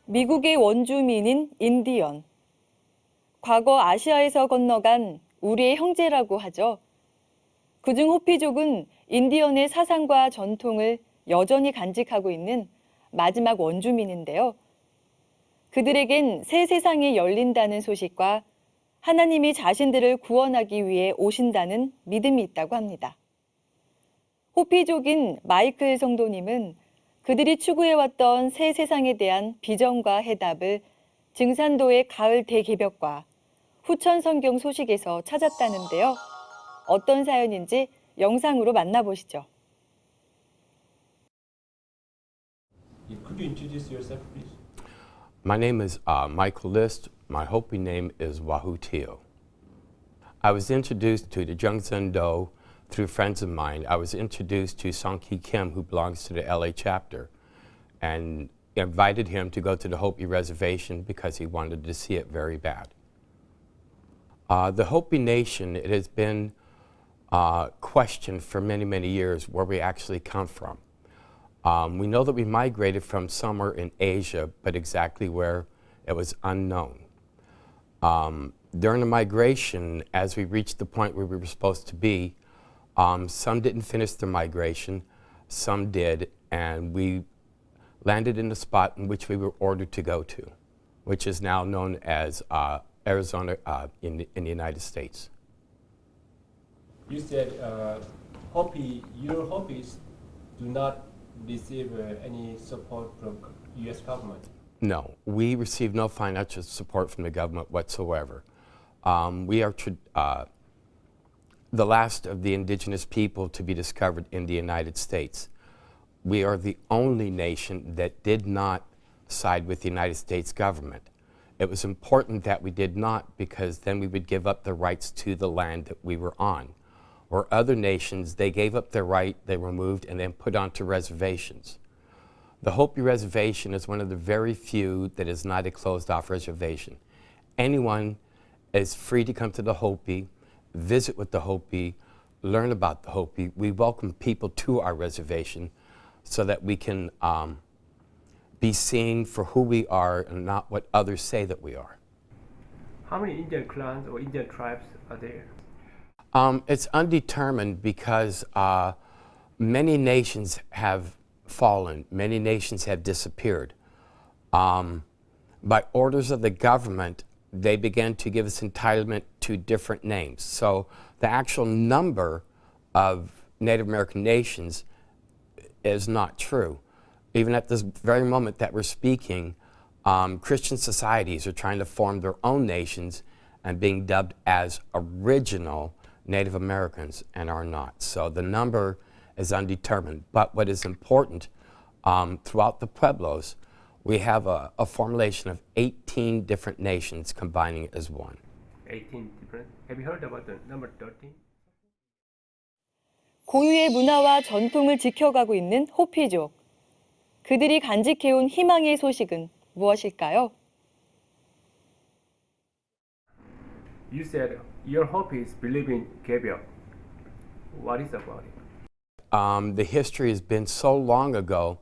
미국의 원주민인 인디언. 과거 아시아에서 건너간 우리의 형제라고 하죠. 그중 호피족은 인디언의 사상과 전통을 여전히 간직하고 있는 마지막 원주민인데요. 그들에겐 새 세상이 열린다는 소식과 하나님이 자신들을 구원하기 위해 오신다는 믿음이 있다고 합니다. 호피족인 마이클 성도님은 그들이 추구해왔던 새 세상에 대한 비전과 해답을 증산도의 가을 대개벽과 후천 성경 소식에서 찾았다는데요. 어떤 사연인지 영상으로 만나보시죠. Could you introduce yourself, please? My name is Michael List. My Hopi name is Wahutio. I was introduced to the Jungsan-do through friends of mine. I was introduced to Song-Ki Kim, who belongs to the LA chapter, and invited him to go to the Hopi reservation because he wanted to see it very bad. The Hopi nation, it has been questioned for many, many years where we actually come from. We know that we migrated from somewhere in Asia, but exactly where it was unknown. During the migration, as we reached the point where we were supposed to be, some didn't finish their migration, some did, and we landed in the spot in which we were ordered to go to, which is now known as Arizona in the United States. You said your Hopis do not receive any support from U.S. government. No, we receive no financial support from the government whatsoever. We are the last of the indigenous people to be discovered in the United States. We are the only nation that did not side with the United States government. It was important that we did not, because then we would give up the rights to the land that we were on. Or other nations, they gave up their right, they were moved, and then put onto reservations. The Hopi Reservation is one of the very few that is not a closed-off reservation. Anyone is free to come to the Hopi, visit with the Hopi, learn about the Hopi. We welcome people to our reservation so that we can be seen for who we are and not what others say that we are. How many Indian clans or Indian tribes are there? It's undetermined because many nations have fallen, many nations have disappeared. By orders of the government, they began to give us entitlement to different names. So the actual number of Native American nations is not true. Even at this very moment that we're speaking, Christian societies are trying to form their own nations and being dubbed as original Native Americans and are not. So the number is undetermined. But what is important, throughout the Pueblos, we have a formulation of 18 different nations combining as one. 18 different. Have you heard about the number 13? 고유의 문화와 전통을 지켜가고 있는 호피족. 그들이 간직해온 희망의 소식은 무엇일까요? You said your Hopis believe in 개벽. What is about it? The history has been so long ago.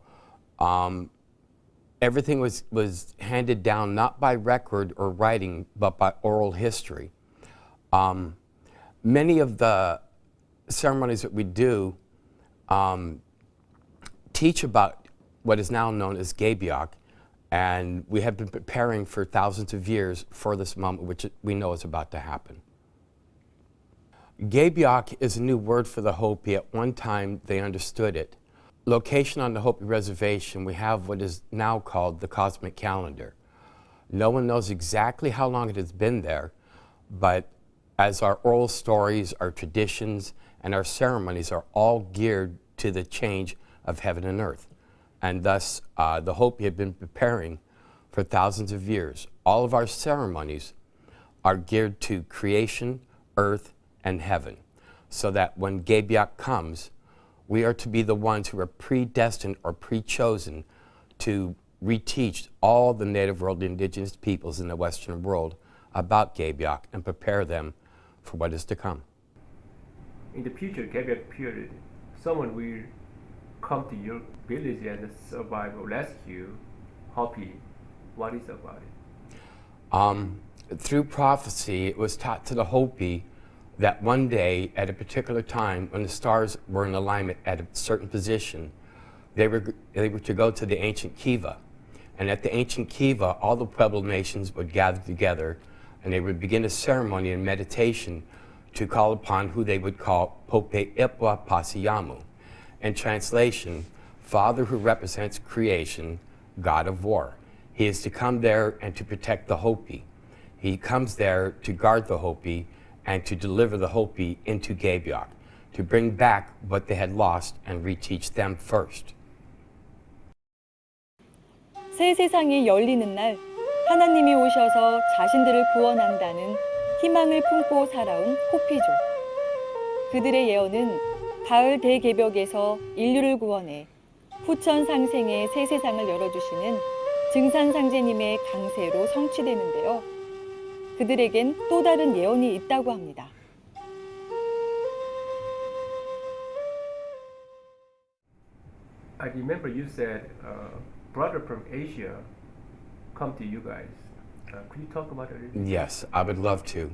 Everything was handed down not by record or writing, but by oral history. Many of the ceremonies that we do teach about what is now known as Gebiok, and we have been preparing for thousands of years for this moment, which we know is about to happen. Gebiok is a new word for the Hopi. At one time, they understood it. Location on the Hopi Reservation, we have what is now called the cosmic calendar. No one knows exactly how long it has been there, but as our oral stories, our traditions, and our ceremonies are all geared to the change of heaven and earth. And thus, the Hopi have been preparing for thousands of years. All of our ceremonies are geared to creation, earth, and heaven, so that when Gebiok comes, we are to be the ones who are predestined or pre-chosen to reteach all the native world indigenous peoples in the Western world about Gebiok and prepare them for what is to come. In the future Gebiok period, someone will come to your village and survive or rescue Hopi What is about it? Through prophecy, it was taught to the Hopi that one day, at a particular time, when the stars were in alignment at a certain position, they were to go to the ancient Kiva. And at the ancient Kiva, all the Pueblo nations would gather together, and they would begin a ceremony and meditation to call upon who they would call Pope Ipwa Pasiyamu. In translation, Father who represents creation, God of war. He is to come there and to protect the Hopi. He comes there to guard the Hopi and to deliver the Hopi into Gabyok, to bring back what they had lost and reteach them first. 새 세상이 열리는 날 하나님이 오셔서 자신들을 구원한다는 희망을 품고 살아온 호피족. 그들의 예언은 가을 대개벽에서 인류를 구원해 후천 상생의 새 세상을 열어주시는 증산상제님의 강세로 성취되는데요. 그들에겐 또 다른 예언이 있다고 합니다. I remember you said brother from Asia come to you guys. Could you talk about it? Yes, I would love to.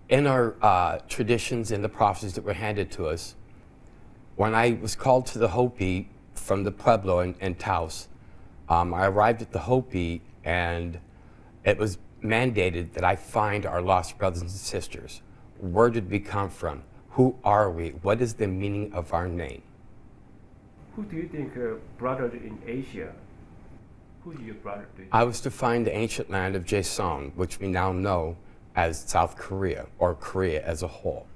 In our traditions and the prophecies that were handed to us, when I was called to the Hopi from the Pueblo in Taos, I arrived at the Hopi and it was mandated that I find our lost brothers and sisters. Where did we come from? Who are we? What is the meaning of our name? Who do you think brother in Asia? Who's your brother? I was to find the ancient land of Jason, which we now know as South Korea, or Korea as a whole.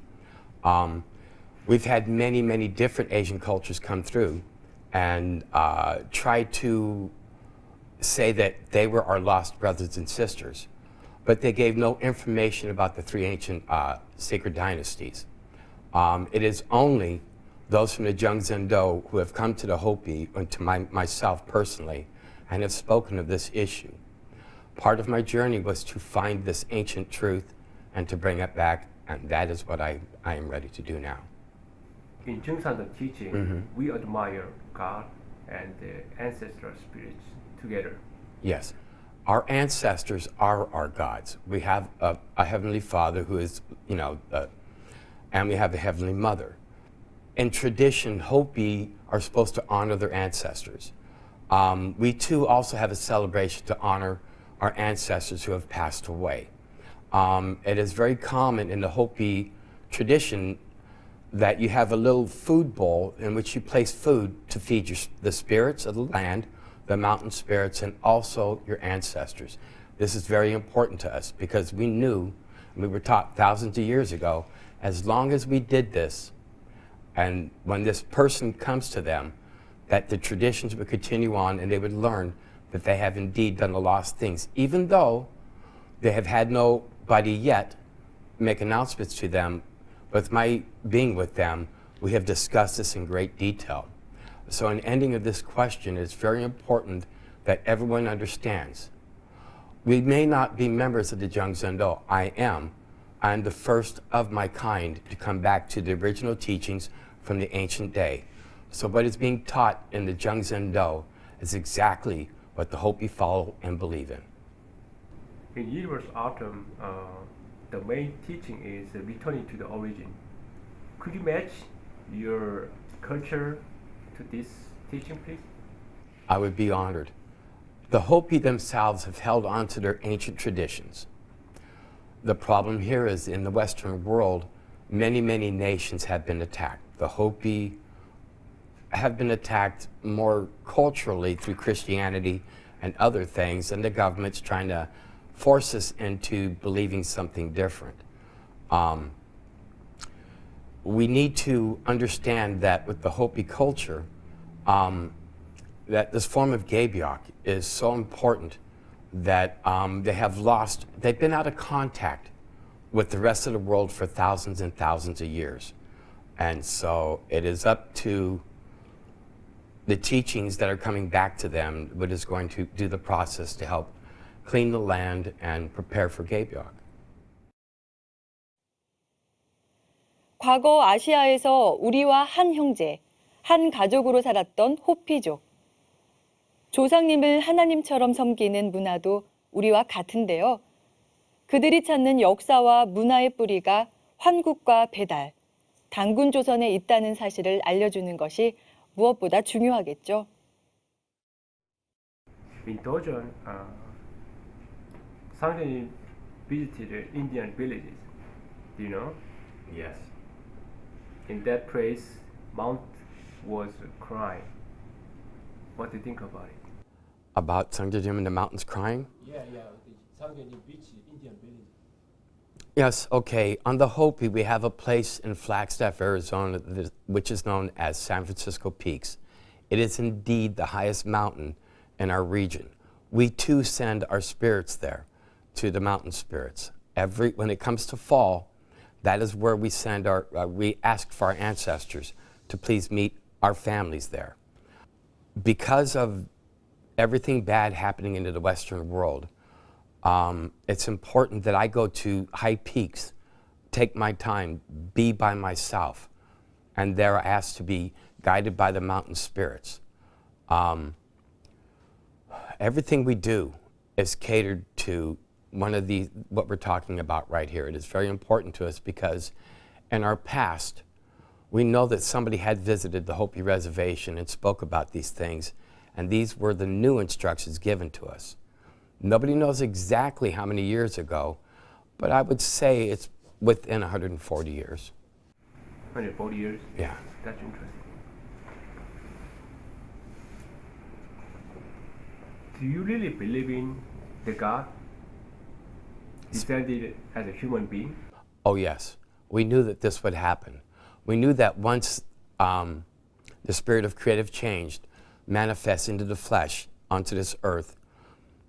We've had many, many different Asian cultures come through and try to say that they were our lost brothers and sisters, but they gave no information about the three ancient sacred dynasties. It is only those from the Jungzhen-do who have come to the Hopi, and to myself personally, and have spoken of this issue. Part of my journey was to find this ancient truth and to bring it back, and that is what I am ready to do now. In Jungsan's teaching, we admire God and the ancestral spirits together. Yes. Our ancestors are our gods. We have a Heavenly Father who is, and we have a Heavenly Mother. In tradition, Hopi are supposed to honor their ancestors. We too also have a celebration to honor our ancestors who have passed away. It is very common in the Hopi tradition that you have a little food bowl in which you place food to feed the spirits of the land, the mountain spirits, and also your ancestors. This is very important to us because we knew, and we were taught thousands of years ago, as long as we did this, and when this person comes to them, that the traditions would continue on and they would learn that they have indeed done the lost things, even though they have had nobody yet make announcements to them. With my being with them, we have discussed this in great detail. So in ending of this question, it's very important that everyone understands. We may not be members of the Jungzhen-do. I am. I'm the first of my kind to come back to the original teachings from the ancient day. So what is being taught in the Jungzhen-do is exactly what the Hopi follow and believe in. In Universe Autumn, the main teaching is returning to the origin. Could you match your culture to this teaching, please? I would be honored. The Hopi themselves have held on to their ancient traditions. The problem here is in the Western world, many, many nations have been attacked. The Hopi have been attacked more culturally through Christianity and other things, and the government's trying to force us into believing something different. We need to understand that with the Hopi culture, that this form of Gabyok is so important that they've been out of contact with the rest of the world for thousands and thousands of years. And so it is up to the teachings that are coming back to them, what is going to do the process to help clean the land and prepare for Gabyok. 과거 아시아에서 우리와 한 형제, 한 가족으로 살았던 호피족. 조상님을 하나님처럼 섬기는 문화도 우리와 같은데요. 그들이 찾는 역사와 문화의 뿌리가 환국과 배달, 단군 조선에 있다는 사실을 알려주는 것이 무엇보다 중요하겠죠. In Dojon, Sangjani visited Indian villages. Do you know? Yes. In that place, Mount was crying. What do you think about it? About Sangjajim in the mountains crying? Yeah, Sangjani Beach, Indian village. Yes, okay. On the Hopi, we have a place in Flagstaff, Arizona, which is known as San Francisco Peaks. It is indeed the highest mountain in our region. We too send our spirits there, to the mountain spirits. When it comes to fall, that is where we send we ask for our ancestors to please meet our families there. Because of everything bad happening into the Western world, it's important that I go to high peaks, take my time, be by myself, and there I ask to be guided by the mountain spirits. Everything we do is catered to what we're talking about right here. It is very important to us because in our past, we know that somebody had visited the Hopi reservation and spoke about these things, and these were the new instructions given to us. Nobody knows exactly how many years ago, but I would say it's within 140 years. 140 years? Yeah. That's interesting. Do you really believe in the God descended as a human being? Oh yes, we knew that this would happen. We knew that once the spirit of creative change manifests into the flesh, onto this earth,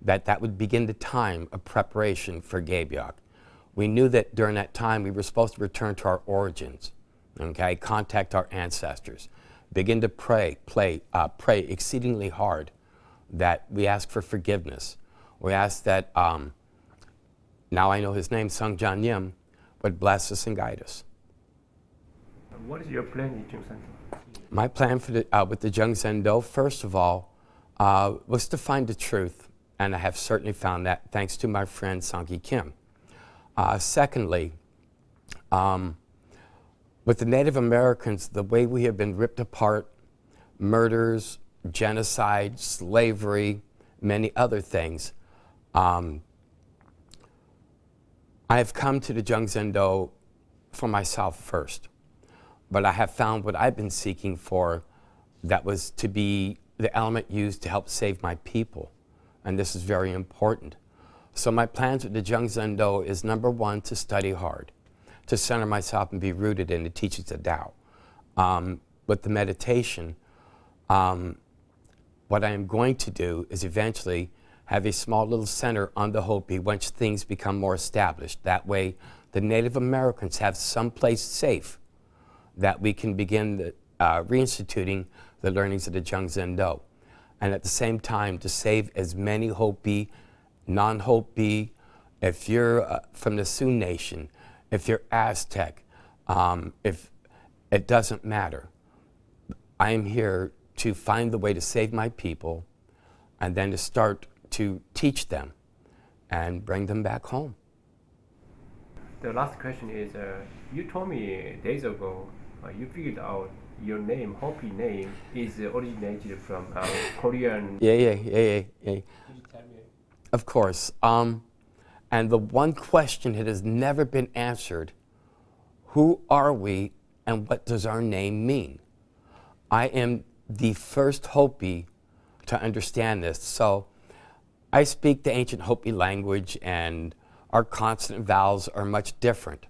that would begin the time of preparation for Gabyok. We knew that during that time we were supposed to return to our origins, okay, contact our ancestors, begin to pray exceedingly hard, that we ask for forgiveness. We ask that, now I know his name, Sung Jan Yim, would bless us and guide us. What is your plan in Jungsan? My plan for with the Jungsen Do, first of all, was to find the truth, and I have certainly found that thanks to my friend Sanghi Kim. Secondly, with the Native Americans, the way we have been ripped apart, murders, genocide, slavery, many other things, I have come to the Jungsen Do for myself first. But I have found what I've been seeking for, that was to be the element used to help save my people. And this is very important. So my plans with the Jungsen Do is, number one, to study hard, to center myself and be rooted in the teachings of Tao. With the meditation, what I am going to do is eventually have a small little center on the Hopi once things become more established. That way, the Native Americans have someplace safe that we can begin reinstituting the learnings of the Jungsen Do. And at the same time, to save as many Hopi, non-Hopi, if you're from the Sioux Nation, if you're Aztec, if it doesn't matter. I am here to find the way to save my people and then to start to teach them and bring them back home. The last question is, you told me days ago, you figured out your name, Hopi name, is originated from Korean. Yeah. Could you tell me? Of course. And the one question that has never been answered, who are we and what does our name mean? I am the first Hopi to understand this. So I speak the ancient Hopi language, and our consonant vowels are much different.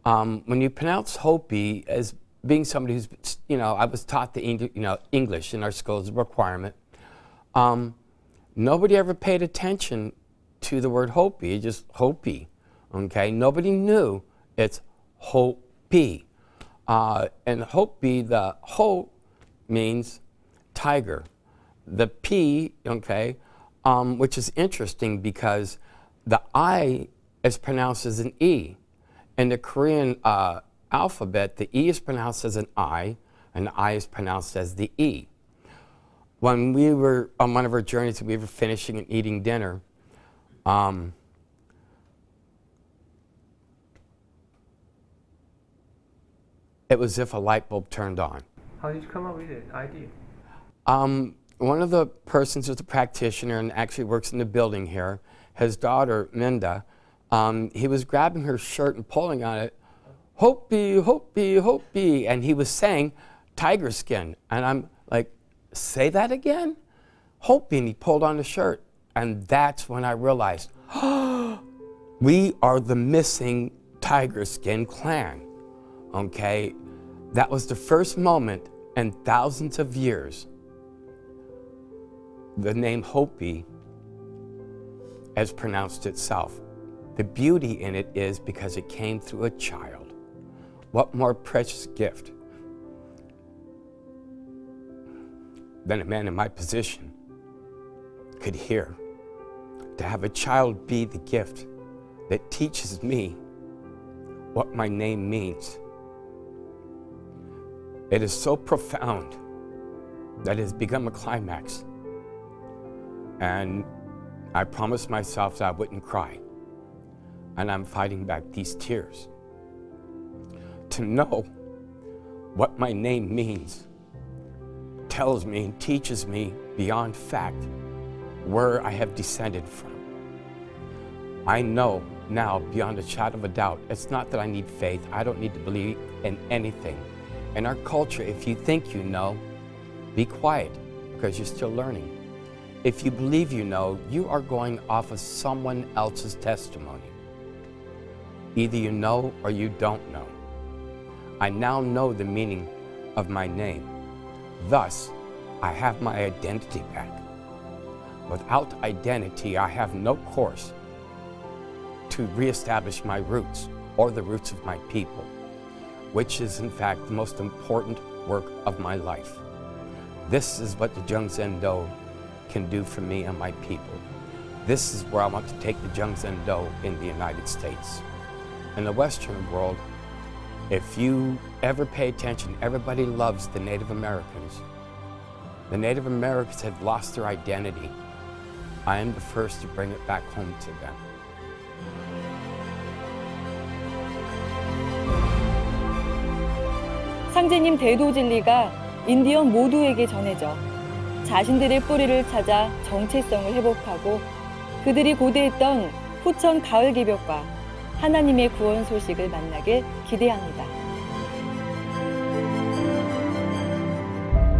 When you pronounce Hopi as being somebody who's, I was taught the English in our schools, a requirement. Nobody ever paid attention to the word Hopi, just Hopi, okay? Nobody knew it's Hopi. And Hopi, the Ho means tiger. The P, okay, which is interesting because the I is pronounced as an E. In the Korean alphabet, the E is pronounced as an I, and the I is pronounced as the E. when we were on one of our journeys, we were finishing and eating dinner. It was as if a light bulb turned on. How did you come up with the idea? One of the persons who's a practitioner and actually works in the building here, his daughter, Minda, he was grabbing her shirt and pulling on it, Hopi, Hopi, Hopi, and he was saying tiger skin. And I'm like, say that again? Hopi, and he pulled on the shirt. And that's when I realized, we are the missing tiger skin clan, okay? That was the first moment in thousands of years the name Hopi has pronounced itself. The beauty in it is because it came through a child. What more precious gift than a man in my position could hear? To have a child be the gift that teaches me what my name means. It is so profound that it has become a climax. And I promised myself that I wouldn't cry. And I'm fighting back these tears. To know what my name means tells me and teaches me beyond fact where I have descended from. I know now beyond a shadow of a doubt, it's not that I need faith. I don't need to believe in anything. In our culture, if you think you know, be quiet because you're still learning. If you believe you know, you are going off of someone else's testimony. Either you know or you don't know. I now know the meaning of my name. Thus, I have my identity back. Without identity, I have no course to reestablish my roots or the roots of my people, which is in fact the most important work of my life. This is what the Zhengzhen Do can do for me and my people. This is where I want to take the Zhengzhen Do in the United States. In the Western world, if you ever pay attention, everybody loves the Native Americans. The Native Americans have lost their identity. I am the first to bring it back home to them. 상제님 대도 진리가 인디언 모두에게 전해져 자신들의 뿌리를 찾아 정체성을 회복하고 그들이 고대했던 후천 가을 기벽과 하나님의 구원 소식을 만나길 기대합니다.